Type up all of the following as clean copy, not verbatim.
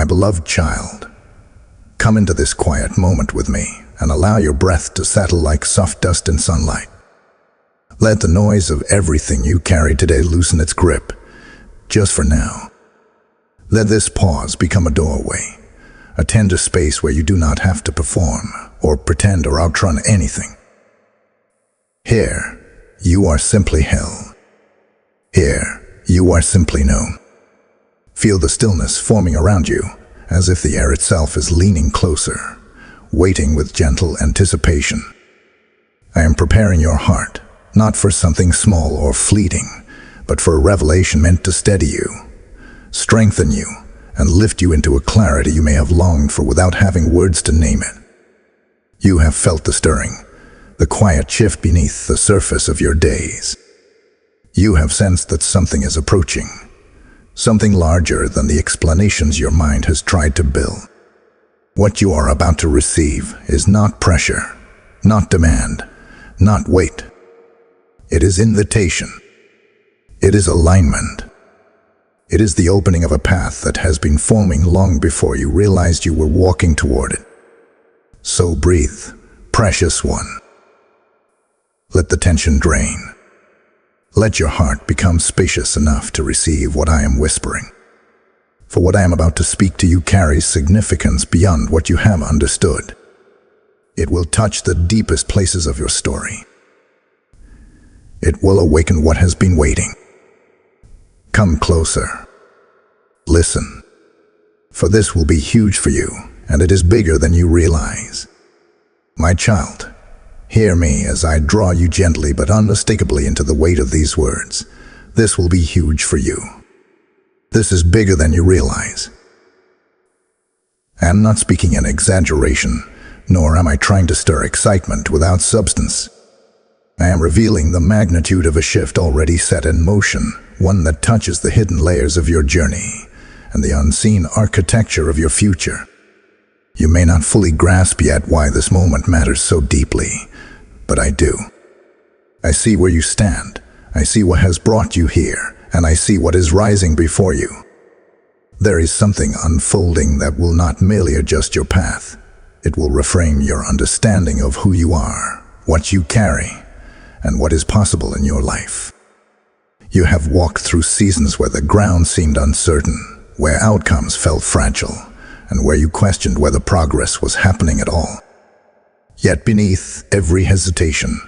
beloved child, come into this quiet moment with me and allow your breath to settle like soft dust in sunlight. Let the noise of everything you carry today loosen its grip, just for now. Let this pause become a doorway, a tender space where you do not have to perform or pretend or outrun anything. Here, you are simply held. Here, you are simply known. Feel the stillness forming around you, as if the air itself is leaning closer, waiting with gentle anticipation. I am preparing your heart, not for something small or fleeting, but for a revelation meant to steady you, strengthen you, and lift you into a clarity you may have longed for without having words to name it. You have felt the stirring, the quiet shift beneath the surface of your days. You have sensed that something is approaching, something larger than the explanations your mind has tried to build. What you are about to receive is not pressure, not demand, not weight. It is invitation. It is alignment. It is the opening of a path that has been forming long before you realized you were walking toward it. So breathe, precious one. Let the tension drain. Let your heart become spacious enough to receive what I am whispering. For what I am about to speak to you carries significance beyond what you have understood. It will touch the deepest places of your story. It will awaken what has been waiting. Come closer. Listen. For this will be huge for you, and it is bigger than you realize. My child, hear me as I draw you gently but unmistakably into the weight of these words. This will be huge for you. This is bigger than you realize. I am not speaking in exaggeration, nor am I trying to stir excitement without substance. I am revealing the magnitude of a shift already set in motion, one that touches the hidden layers of your journey and the unseen architecture of your future. You may not fully grasp yet why this moment matters so deeply, but I do. I see where you stand, I see what has brought you here, and I see what is rising before you. There is something unfolding that will not merely adjust your path. It will reframe your understanding of who you are, what you carry, and what is possible in your life. You have walked through seasons where the ground seemed uncertain, where outcomes felt fragile, and where you questioned whether progress was happening at all. Yet beneath every hesitation,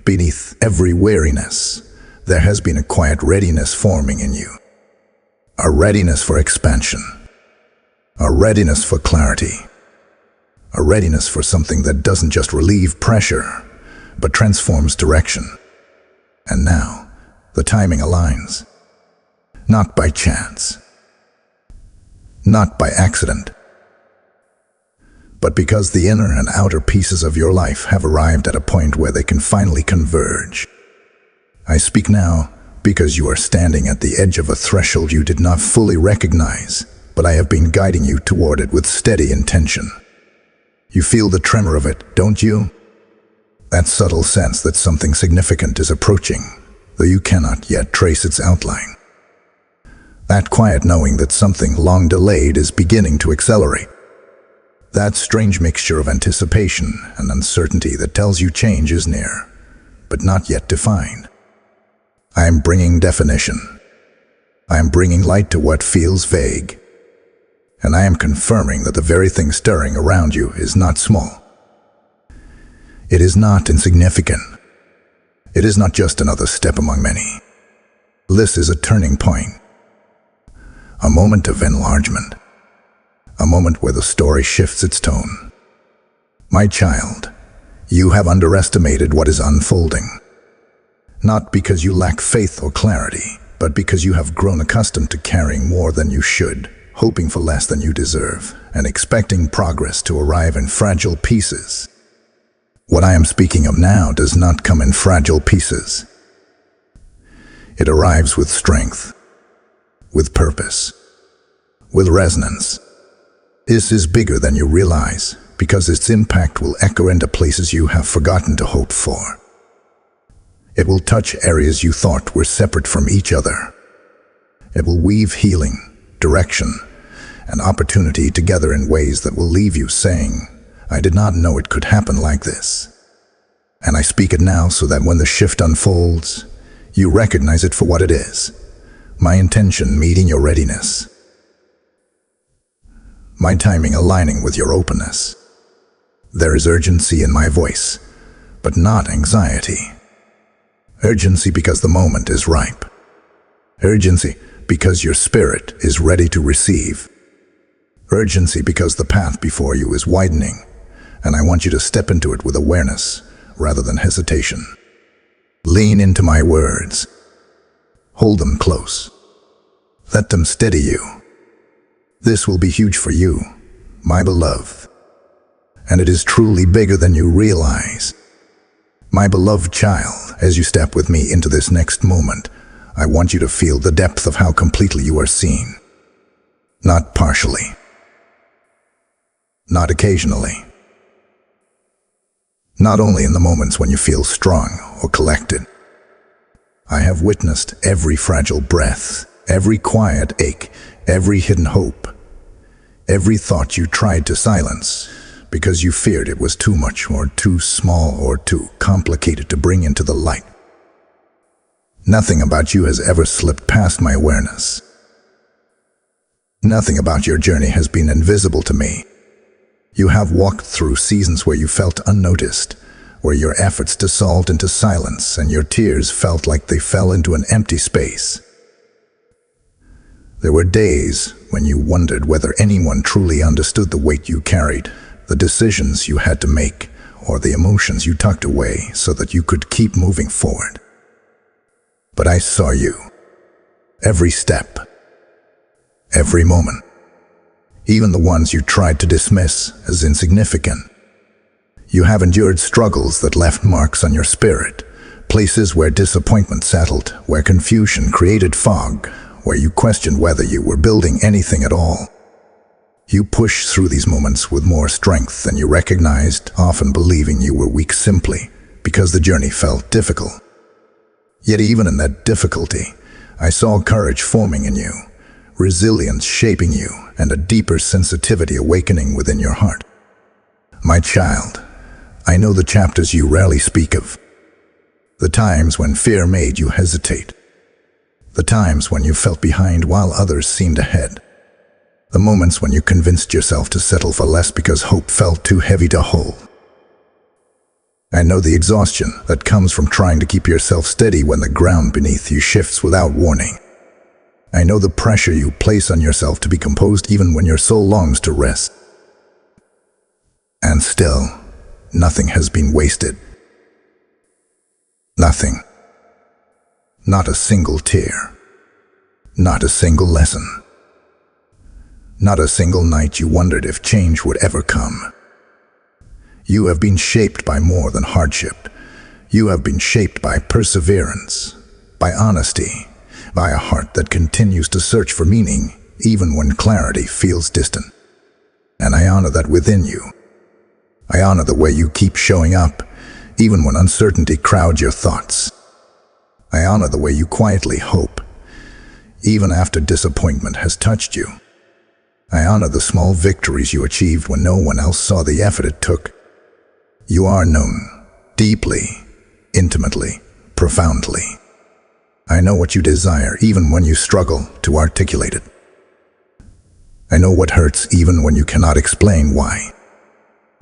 beneath every weariness, there has been a quiet readiness forming in you. A readiness for expansion, a readiness for clarity, a readiness for something that doesn't just relieve pressure, but transforms direction. And now, the timing aligns. Not by chance, not by accident, but because the inner and outer pieces of your life have arrived at a point where they can finally converge. I speak now because you are standing at the edge of a threshold you did not fully recognize, but I have been guiding you toward it with steady intention. You feel the tremor of it, don't you? That subtle sense that something significant is approaching, though you cannot yet trace its outline. That quiet knowing that something long delayed is beginning to accelerate. That strange mixture of anticipation and uncertainty that tells you change is near, but not yet defined. I am bringing definition. I am bringing light to what feels vague. And I am confirming that the very thing stirring around you is not small. It is not insignificant. It is not just another step among many. This is a turning point. A moment of enlargement. A moment where the story shifts its tone. My child, you have underestimated what is unfolding. Not because you lack faith or clarity, but because you have grown accustomed to carrying more than you should, hoping for less than you deserve, and expecting progress to arrive in fragile pieces. What I am speaking of now does not come in fragile pieces. It arrives with strength, with purpose, with resonance. This is bigger than you realize, because its impact will echo into places you have forgotten to hope for. It will touch areas you thought were separate from each other. It will weave healing, direction, an opportunity together in ways that will leave you saying, "I did not know it could happen like this." And I speak it now so that when the shift unfolds, you recognize it for what it is. My intention meeting your readiness. My timing aligning with your openness. There is urgency in my voice, but not anxiety. Urgency because the moment is ripe. Urgency because your spirit is ready to receive. Urgency because the path before you is widening, and I want you to step into it with awareness rather than hesitation. Lean into my words. Hold them close. Let them steady you. This will be huge for you, my beloved. And it is truly bigger than you realize. My beloved child, as you step with me into this next moment, I want you to feel the depth of how completely you are seen. Not partially. Not occasionally. Not only in the moments when you feel strong or collected. I have witnessed every fragile breath, every quiet ache, every hidden hope, every thought you tried to silence because you feared it was too much or too small or too complicated to bring into the light. Nothing about you has ever slipped past my awareness. Nothing about your journey has been invisible to me. You have walked through seasons where you felt unnoticed, where your efforts dissolved into silence and your tears felt like they fell into an empty space. There were days when you wondered whether anyone truly understood the weight you carried, the decisions you had to make, or the emotions you tucked away so that you could keep moving forward. But I saw you. Every step. Every moment. Even the ones you tried to dismiss as insignificant. You have endured struggles that left marks on your spirit, places where disappointment settled, where confusion created fog, where you questioned whether you were building anything at all. You pushed through these moments with more strength than you recognized, often believing you were weak simply because the journey felt difficult. Yet even in that difficulty, I saw courage forming in you, resilience shaping you, and a deeper sensitivity awakening within your heart. My child, I know the chapters you rarely speak of. The times when fear made you hesitate. The times when you felt behind while others seemed ahead. The moments when you convinced yourself to settle for less because hope felt too heavy to hold. I know the exhaustion that comes from trying to keep yourself steady when the ground beneath you shifts without warning. I know the pressure you place on yourself to be composed even when your soul longs to rest. And still, nothing has been wasted. Nothing. Not a single tear. Not a single lesson. Not a single night you wondered if change would ever come. You have been shaped by more than hardship. You have been shaped by perseverance, by honesty, by a heart that continues to search for meaning even when clarity feels distant. And I honor that within you. I honor the way you keep showing up, even when uncertainty crowds your thoughts. I honor the way you quietly hope, even after disappointment has touched you. I honor the small victories you achieved when no one else saw the effort it took. You are known, deeply, intimately, profoundly. I know what you desire even when you struggle to articulate it. I know what hurts even when you cannot explain why.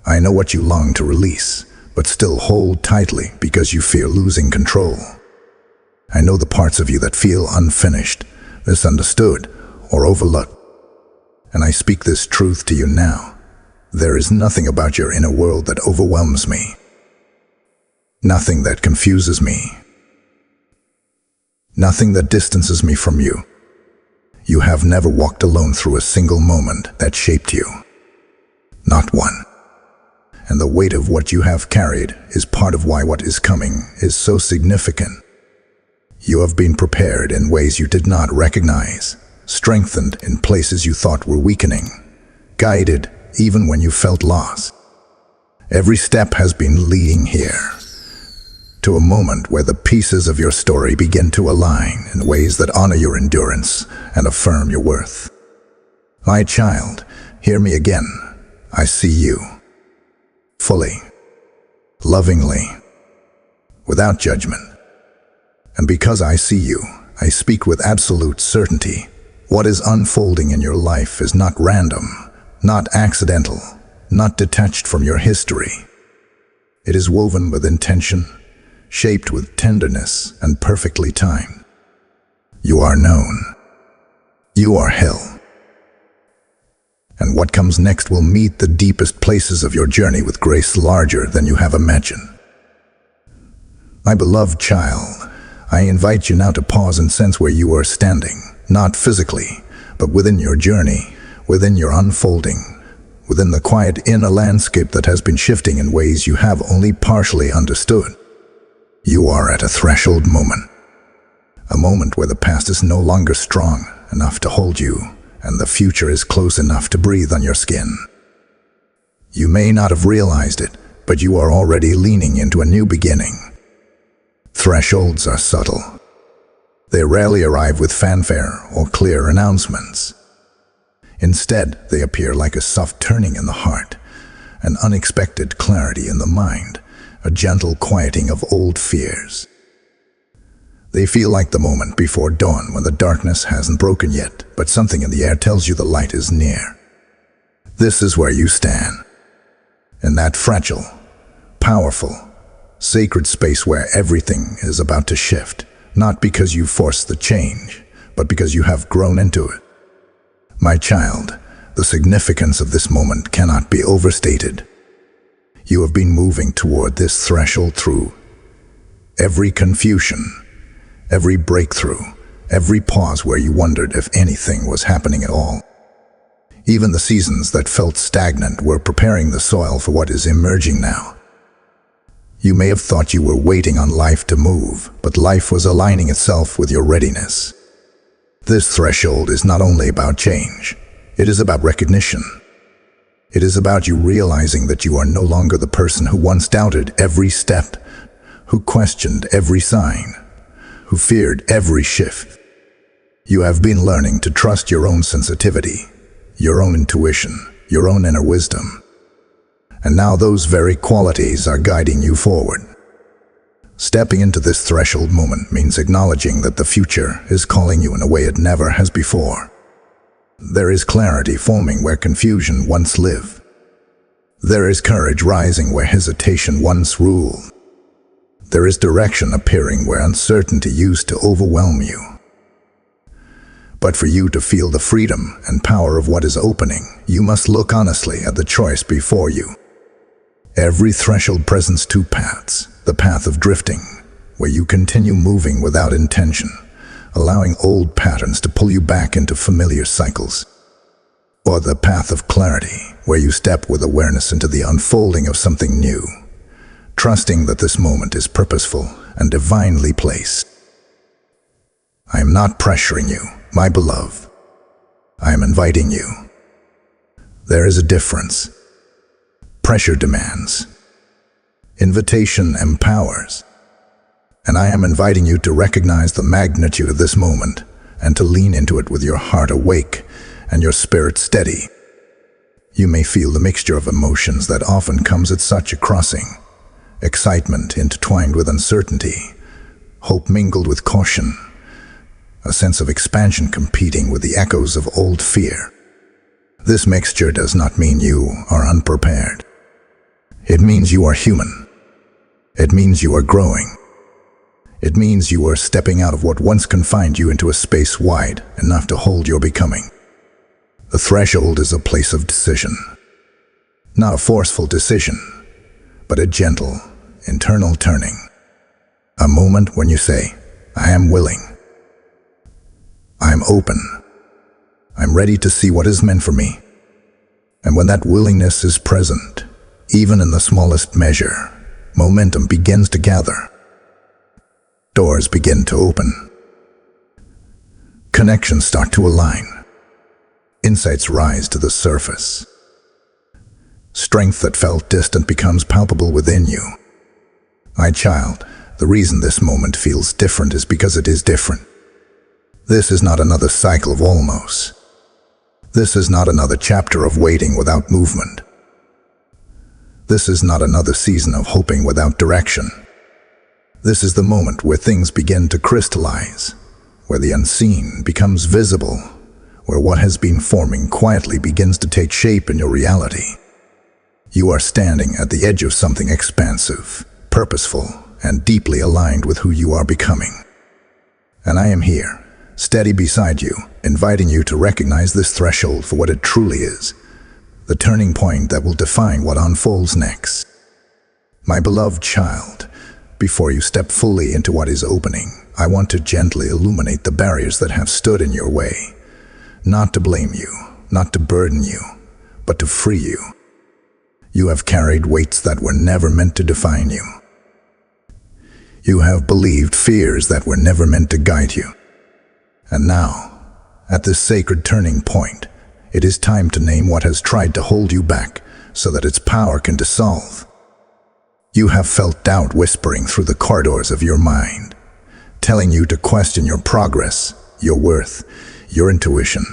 I know what you long to release, but still hold tightly because you fear losing control. I know the parts of you that feel unfinished, misunderstood, or overlooked. And I speak this truth to you now. There is nothing about your inner world that overwhelms me. Nothing that confuses me. Nothing that distances me from you. You have never walked alone through a single moment that shaped you. Not one. And the weight of what you have carried is part of why what is coming is so significant. You have been prepared in ways you did not recognize, strengthened in places you thought were weakening, guided even when you felt lost. Every step has been leading here, to a moment where the pieces of your story begin to align in ways that honor your endurance and affirm your worth. My child, hear me again. I see you. Fully. Lovingly. Without judgment. And because I see you, I speak with absolute certainty. What is unfolding in your life is not random, not accidental, not detached from your history. It is woven with intention, shaped with tenderness, and perfectly timed. You are known. You are held. And what comes next will meet the deepest places of your journey with grace larger than you have imagined. My beloved child, I invite you now to pause and sense where you are standing, not physically, but within your journey, within your unfolding, within the quiet inner landscape that has been shifting in ways you have only partially understood. You are at a threshold moment, a moment where the past is no longer strong enough to hold you, and the future is close enough to breathe on your skin. You may not have realized it, but you are already leaning into a new beginning. Thresholds are subtle. They rarely arrive with fanfare or clear announcements. Instead, they appear like a soft turning in the heart, an unexpected clarity in the mind, a gentle quieting of old fears. They feel like the moment before dawn when the darkness hasn't broken yet, but something in the air tells you the light is near. This is where you stand, in that fragile, powerful, sacred space where everything is about to shift, not because you forced the change, but because you have grown into it. My child, the significance of this moment cannot be overstated. You have been moving toward this threshold through every confusion, every breakthrough, every pause where you wondered if anything was happening at all. Even the seasons that felt stagnant were preparing the soil for what is emerging now. You may have thought you were waiting on life to move, but life was aligning itself with your readiness. This threshold is not only about change, it is about recognition. It is about you realizing that you are no longer the person who once doubted every step, who questioned every sign, who feared every shift. You have been learning to trust your own sensitivity, your own intuition, your own inner wisdom. And now those very qualities are guiding you forward. Stepping into this threshold moment means acknowledging that the future is calling you in a way it never has before. There is clarity forming where confusion once lived. There is courage rising where hesitation once ruled. There is direction appearing where uncertainty used to overwhelm you. But for you to feel the freedom and power of what is opening, you must look honestly at the choice before you. Every threshold presents two paths: the path of drifting, where you continue moving without intention, allowing old patterns to pull you back into familiar cycles, or the path of clarity, where you step with awareness into the unfolding of something new, trusting that this moment is purposeful and divinely placed. I am not pressuring you, my beloved. I am inviting you. There is a difference. Pressure demands. Invitation empowers. And I am inviting you to recognize the magnitude of this moment and to lean into it with your heart awake and your spirit steady. You may feel the mixture of emotions that often comes at such a crossing. Excitement intertwined with uncertainty, hope mingled with caution, a sense of expansion competing with the echoes of old fear. This mixture does not mean you are unprepared. It means you are human. It means you are growing. It means you are stepping out of what once confined you into a space wide enough to hold your becoming. The threshold is a place of decision. Not a forceful decision, but a gentle, internal turning. A moment when you say, I am willing. I am open. I'm ready to see what is meant for me. And when that willingness is present, even in the smallest measure, momentum begins to gather. Doors begin to open. Connections start to align. Insights rise to the surface. Strength that felt distant becomes palpable within you. My child, the reason this moment feels different is because it is different. This is not another cycle of almost. This is not another chapter of waiting without movement. This is not another season of hoping without direction. This is the moment where things begin to crystallize, where the unseen becomes visible, where what has been forming quietly begins to take shape in your reality. You are standing at the edge of something expansive, purposeful, and deeply aligned with who you are becoming. And I am here, steady beside you, inviting you to recognize this threshold for what it truly is, the turning point that will define what unfolds next. My beloved child, before you step fully into what is opening, I want to gently illuminate the barriers that have stood in your way, not to blame you, not to burden you, but to free you. You have carried weights that were never meant to define you. You have believed fears that were never meant to guide you. And now, at this sacred turning point, it is time to name what has tried to hold you back so that its power can dissolve. You have felt doubt whispering through the corridors of your mind, telling you to question your progress, your worth, your intuition.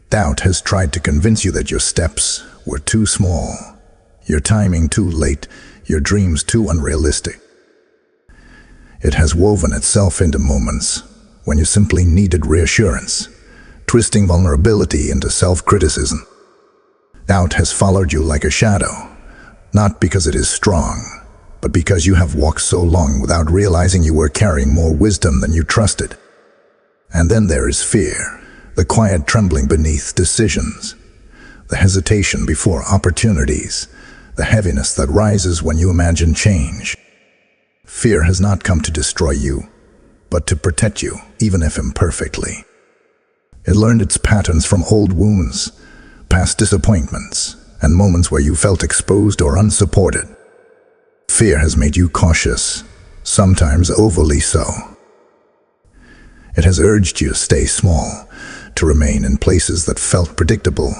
Doubt has tried to convince you that your steps were too small, your timing too late, your dreams too unrealistic. It has woven itself into moments when you simply needed reassurance, twisting vulnerability into self-criticism. Doubt has followed you like a shadow, not because it is strong, but because you have walked so long without realizing you were carrying more wisdom than you trusted. And then there is fear, the quiet trembling beneath decisions, the hesitation before opportunities, the heaviness that rises when you imagine change. Fear has not come to destroy you, but to protect you, even if imperfectly. It learned its patterns from old wounds, past disappointments, and moments where you felt exposed or unsupported. Fear has made you cautious, sometimes overly so. It has urged you to stay small, to remain in places that felt predictable,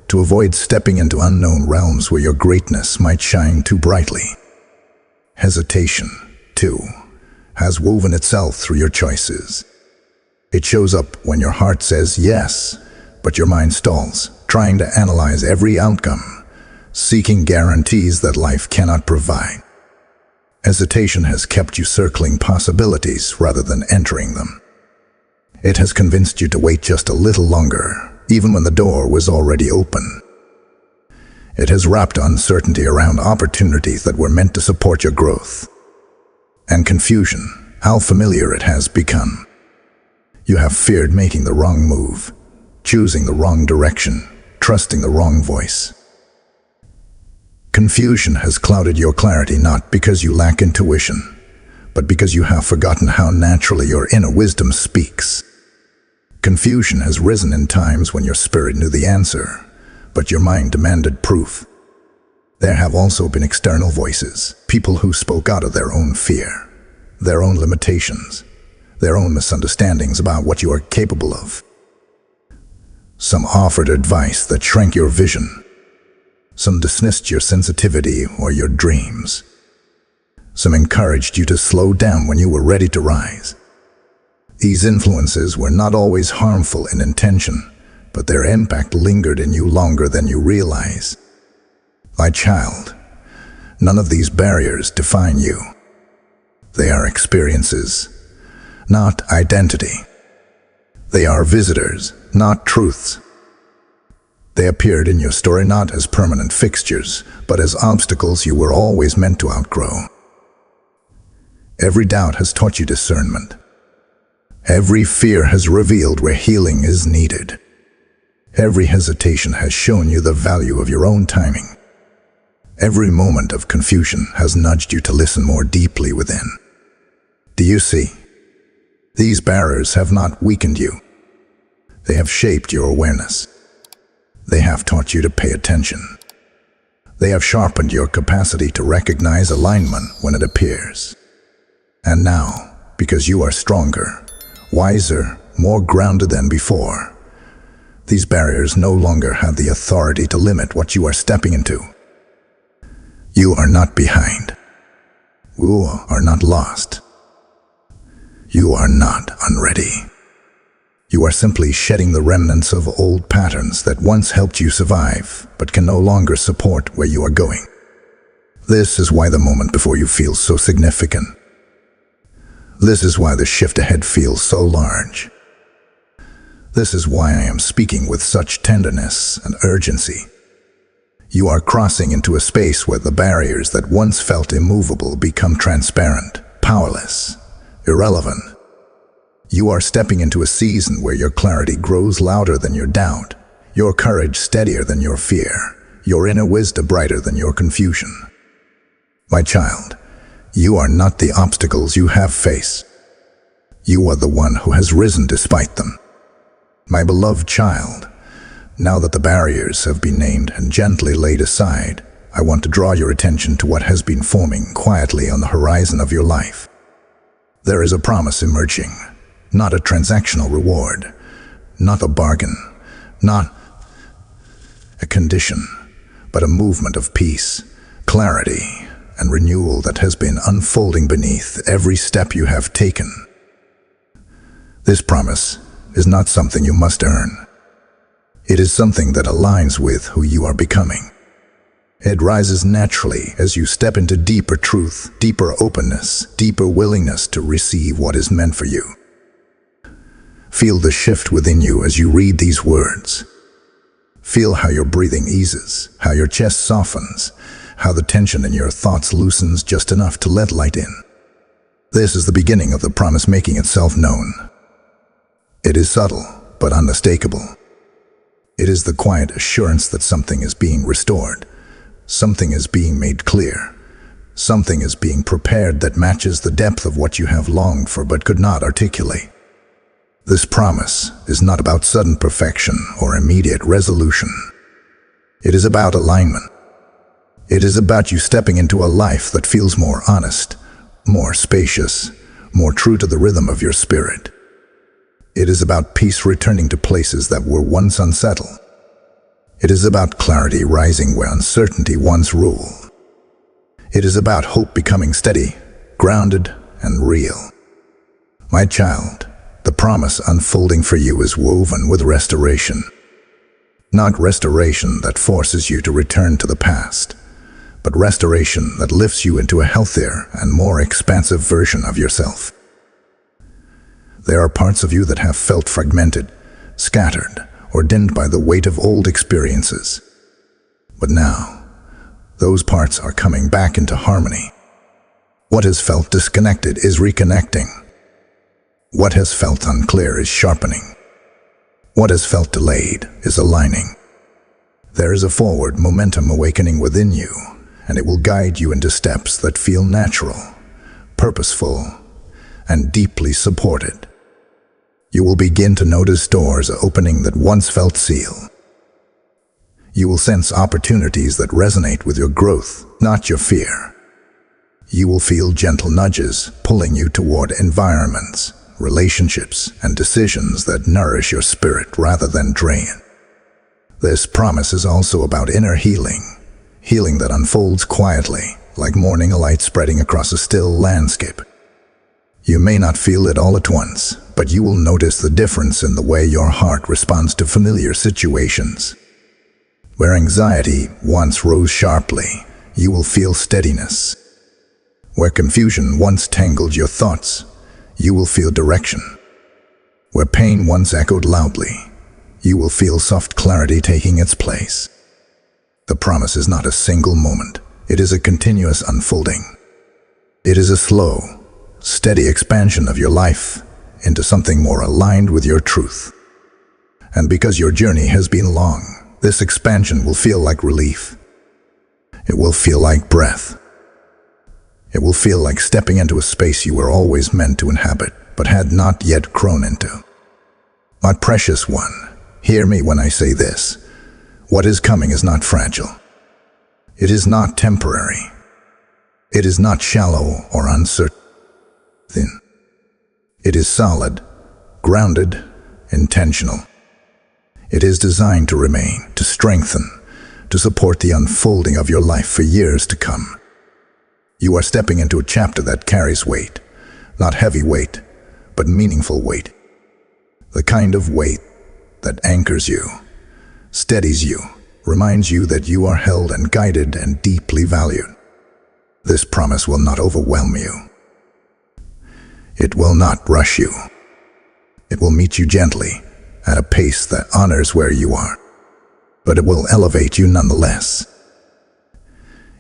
to avoid stepping into unknown realms where your greatness might shine too brightly. Hesitation, too, has woven itself through your choices. It shows up when your heart says yes, but your mind stalls, trying to analyze every outcome, seeking guarantees that life cannot provide. Hesitation has kept you circling possibilities rather than entering them. It has convinced you to wait just a little longer, even when the door was already open. It has wrapped uncertainty around opportunities that were meant to support your growth. And confusion, how familiar it has become. You have feared making the wrong move, choosing the wrong direction, trusting the wrong voice. Confusion has clouded your clarity not because you lack intuition, but because you have forgotten how naturally your inner wisdom speaks. Confusion has risen in times when your spirit knew the answer, but your mind demanded proof. There have also been external voices, people who spoke out of their own fear, their own limitations, their own misunderstandings about what you are capable of. Some offered advice that shrank your vision. Some dismissed your sensitivity or your dreams. Some encouraged you to slow down when you were ready to rise. These influences were not always harmful in intention, but their impact lingered in you longer than you realize. My child, none of these barriers define you. They are experiences, not identity. They are visitors, not truths. They appeared in your story not as permanent fixtures, but as obstacles you were always meant to outgrow. Every doubt has taught you discernment. Every fear has revealed where healing is needed. Every hesitation has shown you the value of your own timing. Every moment of confusion has nudged you to listen more deeply within. Do you see? These barriers have not weakened you. They have shaped your awareness. They have taught you to pay attention. They have sharpened your capacity to recognize alignment when it appears. And now, because you are stronger, wiser, more grounded than before, these barriers no longer have the authority to limit what you are stepping into. You are not behind. You are not lost. You are not unready. You are simply shedding the remnants of old patterns that once helped you survive, but can no longer support where you are going. This is why the moment before you feels so significant. This is why the shift ahead feels so large. This is why I am speaking with such tenderness and urgency. You are crossing into a space where the barriers that once felt immovable become transparent, powerless, irrelevant. You are stepping into a season where your clarity grows louder than your doubt, your courage steadier than your fear, your inner wisdom brighter than your confusion. My child, you are not the obstacles you have faced. You are the one who has risen despite them. My beloved child, now that the barriers have been named and gently laid aside, I want to draw your attention to what has been forming quietly on the horizon of your life. There is a promise emerging, not a transactional reward, not a bargain, not a condition, but a movement of peace, clarity, and renewal that has been unfolding beneath every step you have taken. This promise is not something you must earn. It is something that aligns with who you are becoming. It rises naturally as you step into deeper truth, deeper openness, deeper willingness to receive what is meant for you. Feel the shift within you as you read these words. Feel how your breathing eases, how your chest softens, how the tension in your thoughts loosens just enough to let light in. This is the beginning of the promise making itself known. It is subtle, but unmistakable. It is the quiet assurance that something is being restored, something is being made clear, something is being prepared that matches the depth of what you have longed for but could not articulate. This promise is not about sudden perfection or immediate resolution. It is about alignment. It is about you stepping into a life that feels more honest, more spacious, more true to the rhythm of your spirit. It is about peace returning to places that were once unsettled. It is about clarity rising where uncertainty once ruled. It is about hope becoming steady, grounded, and real. My child, the promise unfolding for you is woven with restoration. Not restoration that forces you to return to the past, but restoration that lifts you into a healthier and more expansive version of yourself. There are parts of you that have felt fragmented, scattered, or dimmed by the weight of old experiences. But now, those parts are coming back into harmony. What has felt disconnected is reconnecting. What has felt unclear is sharpening. What has felt delayed is aligning. There is a forward momentum awakening within you, and it will guide you into steps that feel natural, purposeful, and deeply supported. You will begin to notice doors opening that once felt sealed. You will sense opportunities that resonate with your growth, not your fear. You will feel gentle nudges pulling you toward environments, relationships, and decisions that nourish your spirit rather than drain. This promise is also about inner healing, healing that unfolds quietly, like morning light spreading across a still landscape. You may not feel it all at once, but you will notice the difference in the way your heart responds to familiar situations. Where anxiety once rose sharply, you will feel steadiness. Where confusion once tangled your thoughts, you will feel direction. Where pain once echoed loudly, you will feel soft clarity taking its place. The promise is not a single moment. It is a continuous unfolding. It is a slow, steady expansion of your life into something more aligned with your truth. And because your journey has been long, this expansion will feel like relief. It will feel like breath. It will feel like stepping into a space you were always meant to inhabit, but had not yet grown into. My precious one, hear me when I say this. What is coming is not fragile. It is not temporary. It is not shallow or uncertain. It is solid, grounded, intentional. It is designed to remain, to strengthen, to support the unfolding of your life for years to come. You are stepping into a chapter that carries weight, not heavy weight, but meaningful weight. The kind of weight that anchors you, steadies you, reminds you that you are held and guided and deeply valued. This promise will not overwhelm you. It will not rush you. It will meet you gently, at a pace that honors where you are. But it will elevate you nonetheless.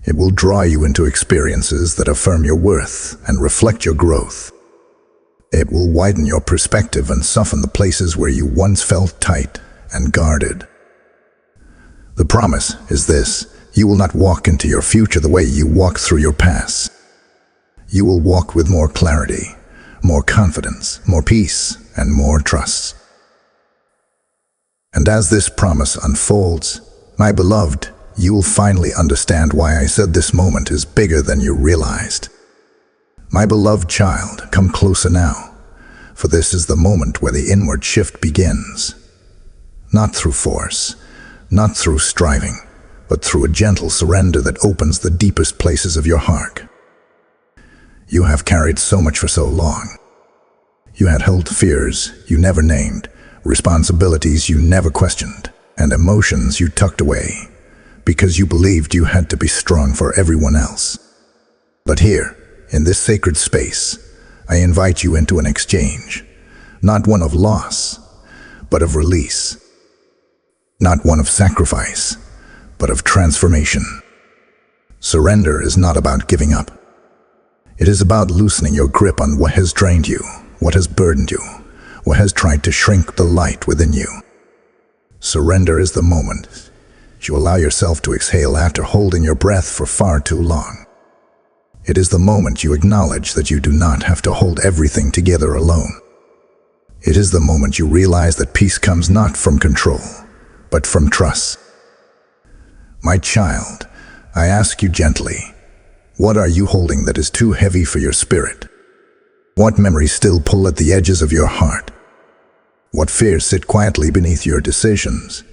It will draw you into experiences that affirm your worth and reflect your growth. It will widen your perspective and soften the places where you once felt tight and guarded. The promise is this: you will not walk into your future the way you walked through your past. You will walk with more clarity, more confidence, more peace, and more trust. And as this promise unfolds, my beloved, you will finally understand why I said this moment is bigger than you realized. My beloved child, come closer now, for this is the moment where the inward shift begins. Not through force, not through striving, but through a gentle surrender that opens the deepest places of your heart. You have carried so much for so long. You had held fears you never named, responsibilities you never questioned, and emotions you tucked away, because you believed you had to be strong for everyone else. But here, in this sacred space, I invite you into an exchange, not one of loss, but of release. Not one of sacrifice, but of transformation. Surrender is not about giving up. It is about loosening your grip on what has drained you, what has burdened you, what has tried to shrink the light within you. Surrender is the moment you allow yourself to exhale after holding your breath for far too long. It is the moment you acknowledge that you do not have to hold everything together alone. It is the moment you realize that peace comes not from control, but from trust. My child, I ask you gently, what are you holding that is too heavy for your spirit? What memories still pull at the edges of your heart? What fears sit quietly beneath your decisions,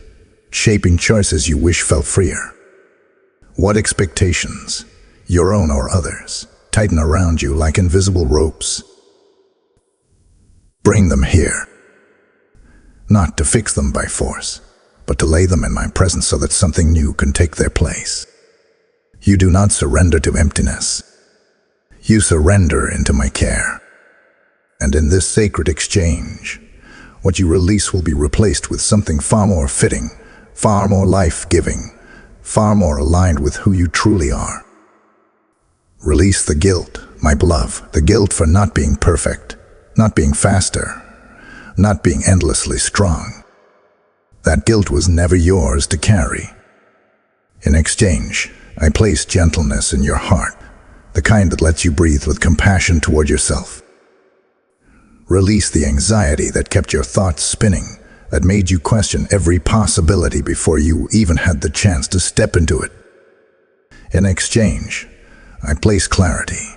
shaping choices you wish felt freer? What expectations, your own or others, tighten around you like invisible ropes? Bring them here, not to fix them by force, but to lay them in my presence so that something new can take their place. You do not surrender to emptiness. You surrender into my care. And in this sacred exchange, what you release will be replaced with something far more fitting, far more life-giving, far more aligned with who you truly are. Release the guilt, my beloved, the guilt for not being perfect, not being faster, not being endlessly strong. That guilt was never yours to carry. In exchange, I place gentleness in your heart, the kind that lets you breathe with compassion toward yourself. Release the anxiety that kept your thoughts spinning, that made you question every possibility before you even had the chance to step into it. In exchange, I place clarity,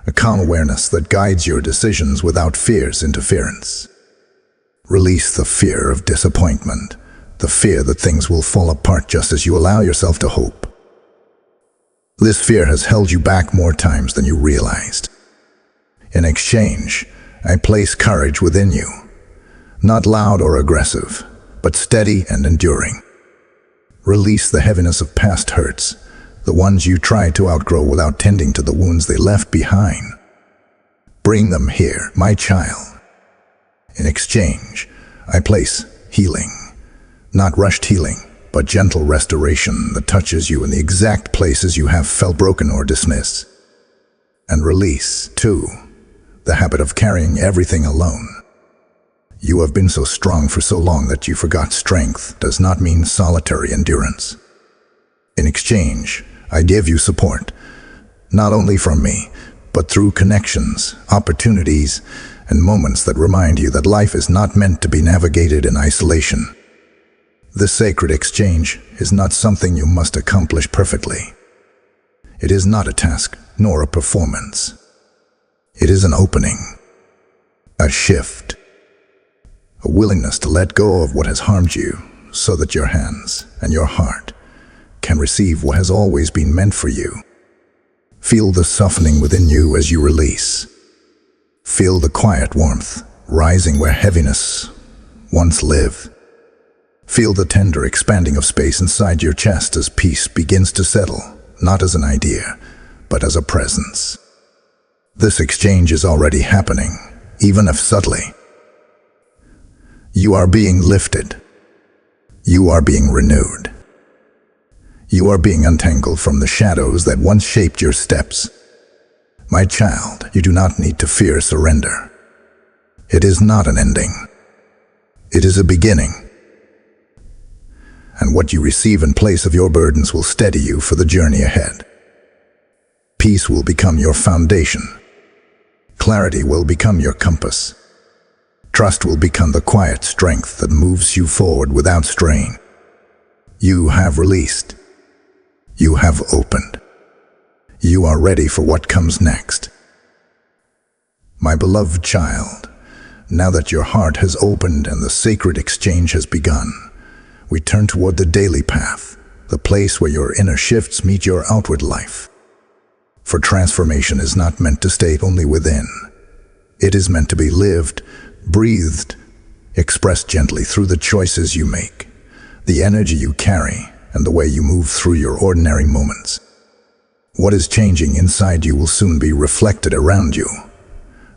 a calm awareness that guides your decisions without fear's interference. Release the fear of disappointment, the fear that things will fall apart just as you allow yourself to hope. This fear has held you back more times than you realized. In exchange, I place courage within you, not loud or aggressive, but steady and enduring. Release the heaviness of past hurts, the ones you tried to outgrow without tending to the wounds they left behind. Bring them here, my child. In exchange, I place healing, not rushed healing, but gentle restoration that touches you in the exact places you have felt broken or dismissed. And release, too, the habit of carrying everything alone. You have been so strong for so long that you forgot strength does not mean solitary endurance. In exchange, I give you support, not only from me, but through connections, opportunities, and moments that remind you that life is not meant to be navigated in isolation. This sacred exchange is not something you must accomplish perfectly. It is not a task, nor a performance. It is an opening, a shift, a willingness to let go of what has harmed you so that your hands and your heart can receive what has always been meant for you. Feel the softening within you as you release. Feel the quiet warmth rising where heaviness once live. Feel the tender expanding of space inside your chest as peace begins to settle, not as an idea, but as a presence. This exchange is already happening, even if subtly. You are being lifted. You are being renewed. You are being untangled from the shadows that once shaped your steps. My child, you do not need to fear surrender. It is not an ending. It is a beginning. And what you receive in place of your burdens will steady you for the journey ahead. Peace will become your foundation. Clarity will become your compass. Trust will become the quiet strength that moves you forward without strain. You have released. You have opened. You are ready for what comes next. My beloved child, now that your heart has opened and the sacred exchange has begun, we turn toward the daily path, the place where your inner shifts meet your outward life. For transformation is not meant to stay only within. It is meant to be lived, breathed, expressed gently through the choices you make, the energy you carry, and the way you move through your ordinary moments. What is changing inside you will soon be reflected around you,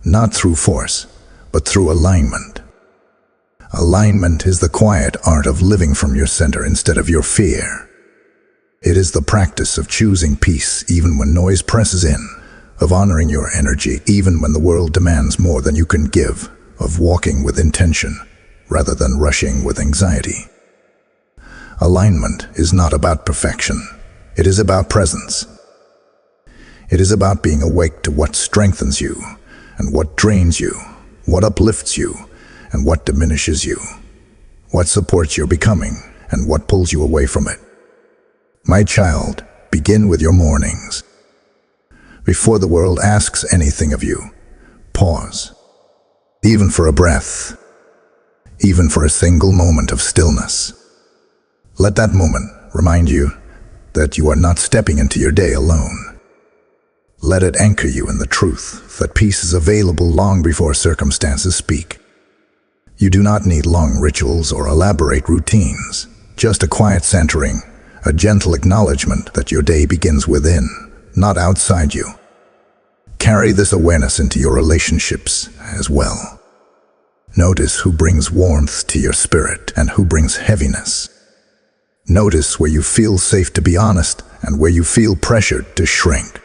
not through force, but through alignment. Alignment is the quiet art of living from your center instead of your fear. It is the practice of choosing peace even when noise presses in, of honoring your energy even when the world demands more than you can give, of walking with intention rather than rushing with anxiety. Alignment is not about perfection. It is about presence. It is about being awake to what strengthens you and what drains you, what uplifts you and what diminishes you, what supports your becoming and what pulls you away from it. My child, begin with your mornings. Before the world asks anything of you, pause, even for a breath, even for a single moment of stillness. Let that moment remind you that you are not stepping into your day alone. Let it anchor you in the truth that peace is available long before circumstances speak. You do not need long rituals or elaborate routines, just a quiet centering, a gentle acknowledgement that your day begins within, not outside you. Carry this awareness into your relationships as well. Notice who brings warmth to your spirit and who brings heaviness. Notice where you feel safe to be honest and where you feel pressured to shrink.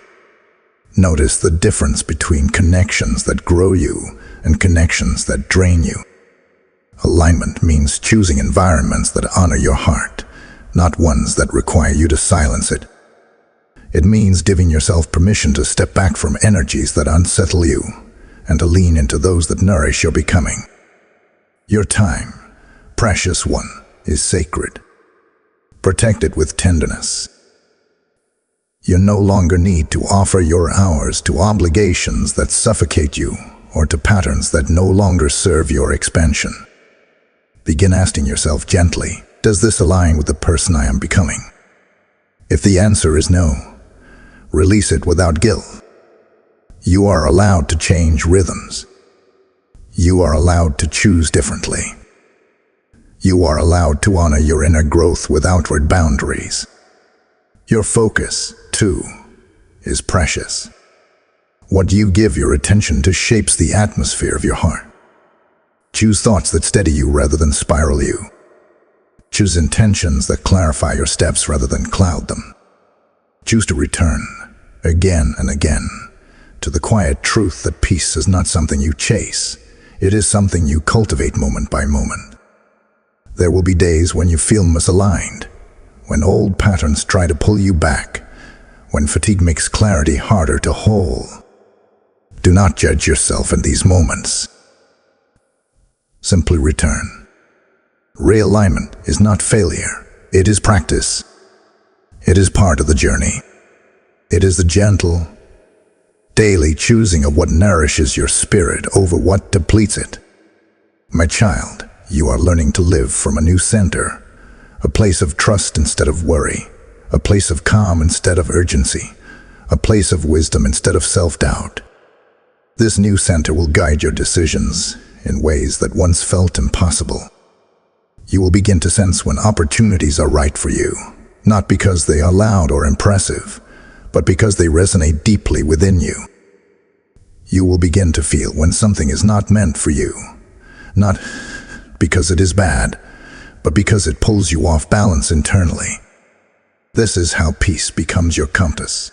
Notice the difference between connections that grow you and connections that drain you. Alignment means choosing environments that honor your heart, not ones that require you to silence it. It means giving yourself permission to step back from energies that unsettle you and to lean into those that nourish your becoming. Your time, precious one, is sacred. Protect it with tenderness. You no longer need to offer your hours to obligations that suffocate you or to patterns that no longer serve your expansion. Begin asking yourself gently, does this align with the person I am becoming? If the answer is no, release it without guilt. You are allowed to change rhythms. You are allowed to choose differently. You are allowed to honor your inner growth with outward boundaries. Your focus, too, is precious. What you give your attention to shapes the atmosphere of your heart. Choose thoughts that steady you rather than spiral you. Choose intentions that clarify your steps rather than cloud them. Choose to return, again and again, to the quiet truth that peace is not something you chase. It is something you cultivate moment by moment. There will be days when you feel misaligned, when old patterns try to pull you back, when fatigue makes clarity harder to hold. Do not judge yourself in these moments. Simply return. Realignment is not failure. It is practice. It is part of the journey. It is the gentle, daily choosing of what nourishes your spirit over what depletes it. My child, you are learning to live from a new center, a place of trust instead of worry, a place of calm instead of urgency, a place of wisdom instead of self-doubt. This new center will guide your decisions in ways that once felt impossible. You will begin to sense when opportunities are right for you, not because they are loud or impressive, but because they resonate deeply within you. You will begin to feel when something is not meant for you, not because it is bad, but because it pulls you off balance internally. This is how peace becomes your compass.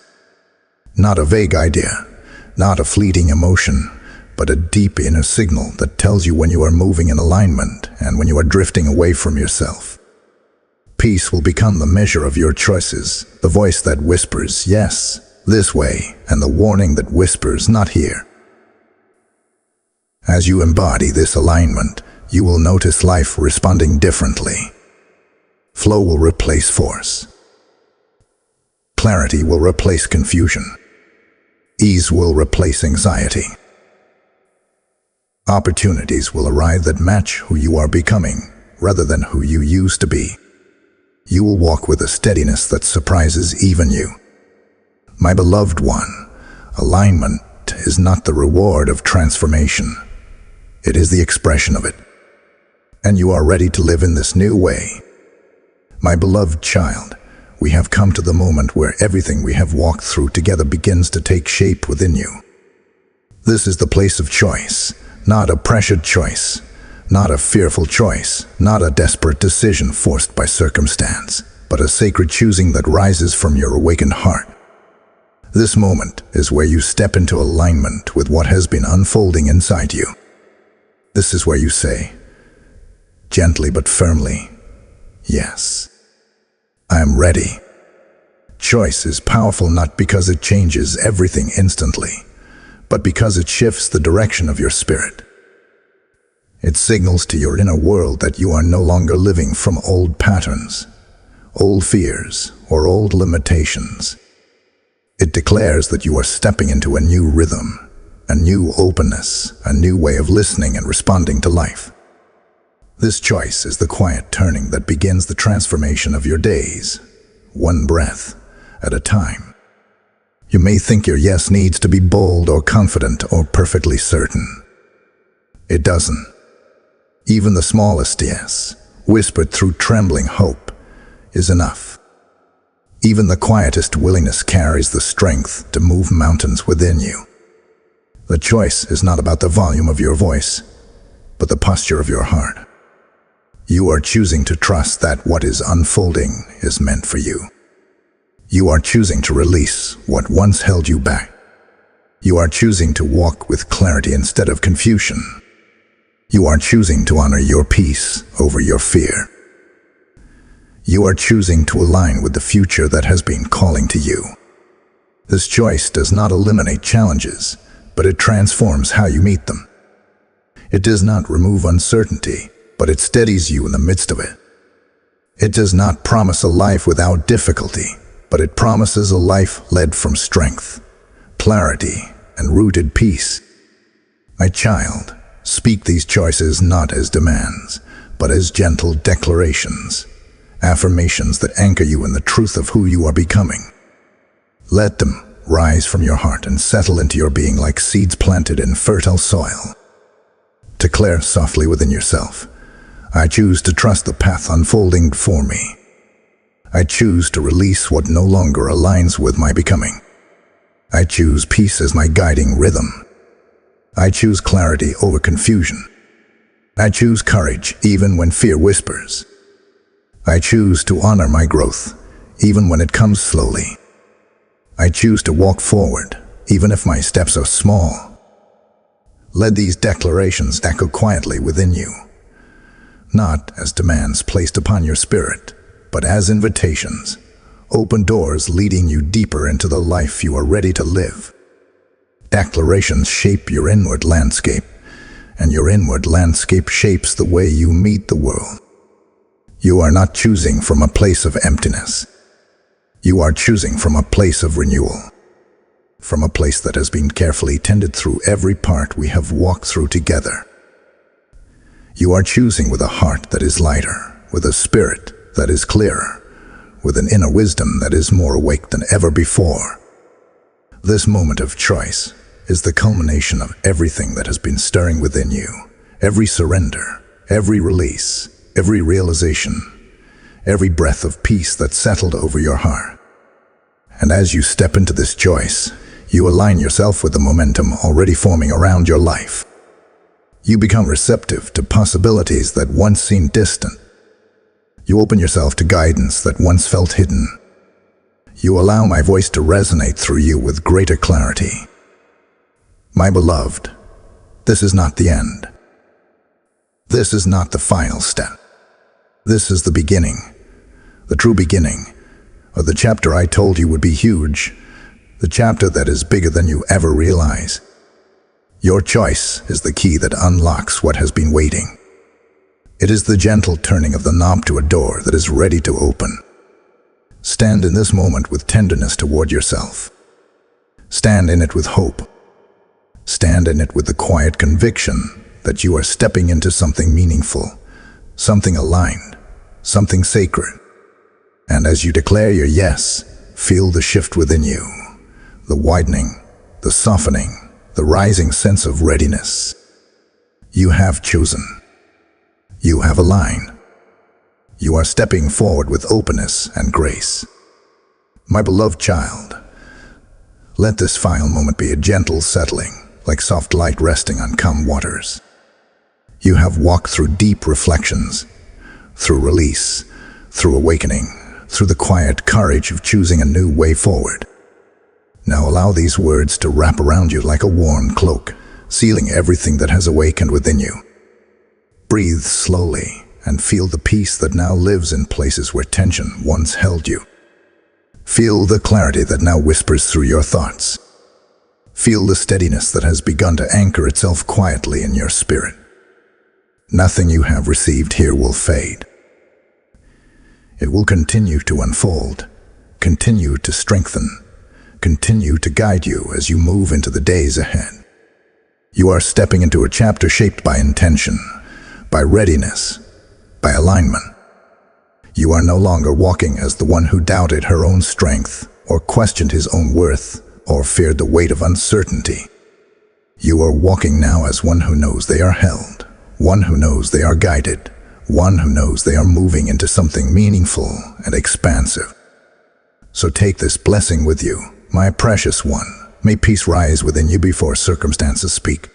Not a vague idea, not a fleeting emotion, but a deep inner signal that tells you when you are moving in alignment and when you are drifting away from yourself. Peace will become the measure of your choices, the voice that whispers, yes, this way, and the warning that whispers, not here. As you embody this alignment, you will notice life responding differently. Flow will replace force. Clarity will replace confusion. Ease will replace anxiety. Opportunities will arrive that match who you are becoming, rather than who you used to be. You will walk with a steadiness that surprises even you. My beloved one, alignment is not the reward of transformation. It is the expression of it. And you are ready to live in this new way. My beloved child, we have come to the moment where everything we have walked through together begins to take shape within you. This is the place of choice. Not a pressured choice, not a fearful choice, not a desperate decision forced by circumstance, but a sacred choosing that rises from your awakened heart. This moment is where you step into alignment with what has been unfolding inside you. This is where you say, gently but firmly, yes, I am ready. Choice is powerful not because it changes everything instantly, but because it shifts the direction of your spirit. It signals to your inner world that you are no longer living from old patterns, old fears, or old limitations. It declares that you are stepping into a new rhythm, a new openness, a new way of listening and responding to life. This choice is the quiet turning that begins the transformation of your days, one breath at a time. You may think your yes needs to be bold or confident or perfectly certain. It doesn't. Even the smallest yes, whispered through trembling hope, is enough. Even the quietest willingness carries the strength to move mountains within you. The choice is not about the volume of your voice, but the posture of your heart. You are choosing to trust that what is unfolding is meant for you. You are choosing to release what once held you back. You are choosing to walk with clarity instead of confusion. You are choosing to honor your peace over your fear. You are choosing to align with the future that has been calling to you. This choice does not eliminate challenges, but it transforms how you meet them. It does not remove uncertainty, but it steadies you in the midst of it. It does not promise a life without difficulty, but it promises a life led from strength, clarity, and rooted peace. My child, speak these choices not as demands, but as gentle declarations, affirmations that anchor you in the truth of who you are becoming. Let them rise from your heart and settle into your being like seeds planted in fertile soil. Declare softly within yourself, I choose to trust the path unfolding for me. I choose to release what no longer aligns with my becoming. I choose peace as my guiding rhythm. I choose clarity over confusion. I choose courage even when fear whispers. I choose to honor my growth even when it comes slowly. I choose to walk forward even if my steps are small. Let these declarations echo quietly within you, not as demands placed upon your spirit, but as invitations, open doors leading you deeper into the life you are ready to live. Declarations shape your inward landscape, and your inward landscape shapes the way you meet the world. You are not choosing from a place of emptiness. You are choosing from a place of renewal, from a place that has been carefully tended through every part we have walked through together. You are choosing with a heart that is lighter, with a spirit that is clearer, with an inner wisdom that is more awake than ever before. This moment of choice is the culmination of everything that has been stirring within you, every surrender, every release, every realization, every breath of peace that settled over your heart. And as you step into this choice, you align yourself with the momentum already forming around your life. You become receptive to possibilities that once seemed distant. You open yourself to guidance that once felt hidden. You allow my voice to resonate through you with greater clarity. My beloved, this is not the end. This is not the final step. This is the beginning, the true beginning, of the chapter I told you would be huge, the chapter that is bigger than you ever realize. Your choice is the key that unlocks what has been waiting. It is the gentle turning of the knob to a door that is ready to open. Stand in this moment with tenderness toward yourself. Stand in it with hope. Stand in it with the quiet conviction that you are stepping into something meaningful, something aligned, something sacred. And as you declare your yes, feel the shift within you, the widening, the softening, the rising sense of readiness. You have chosen. You have aligned. You are stepping forward with openness and grace. My beloved child, let this final moment be a gentle settling, like soft light resting on calm waters. You have walked through deep reflections, through release, through awakening, through the quiet courage of choosing a new way forward. Now allow these words to wrap around you like a warm cloak, sealing everything that has awakened within you. Breathe slowly and feel the peace that now lives in places where tension once held you. Feel the clarity that now whispers through your thoughts. Feel the steadiness that has begun to anchor itself quietly in your spirit. Nothing you have received here will fade. It will continue to unfold, continue to strengthen, continue to guide you as you move into the days ahead. You are stepping into a chapter shaped by intention, by readiness, by alignment. You are no longer walking as the one who doubted her own strength, or questioned his own worth, or feared the weight of uncertainty. You are walking now as one who knows they are held, one who knows they are guided, one who knows they are moving into something meaningful and expansive. So take this blessing with you, my precious one. May peace rise within you before circumstances speak.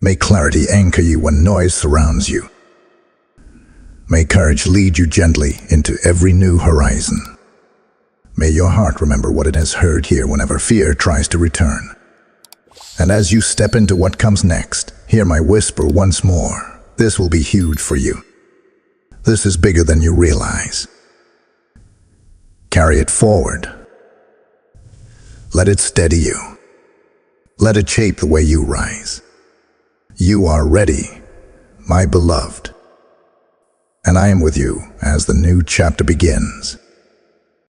May clarity anchor you when noise surrounds you. May courage lead you gently into every new horizon. May your heart remember what it has heard here whenever fear tries to return. And as you step into what comes next, hear my whisper once more. This will be huge for you. This is bigger than you realize. Carry it forward. Let it steady you. Let it shape the way you rise. You are ready, my beloved. And I am with you as the new chapter begins.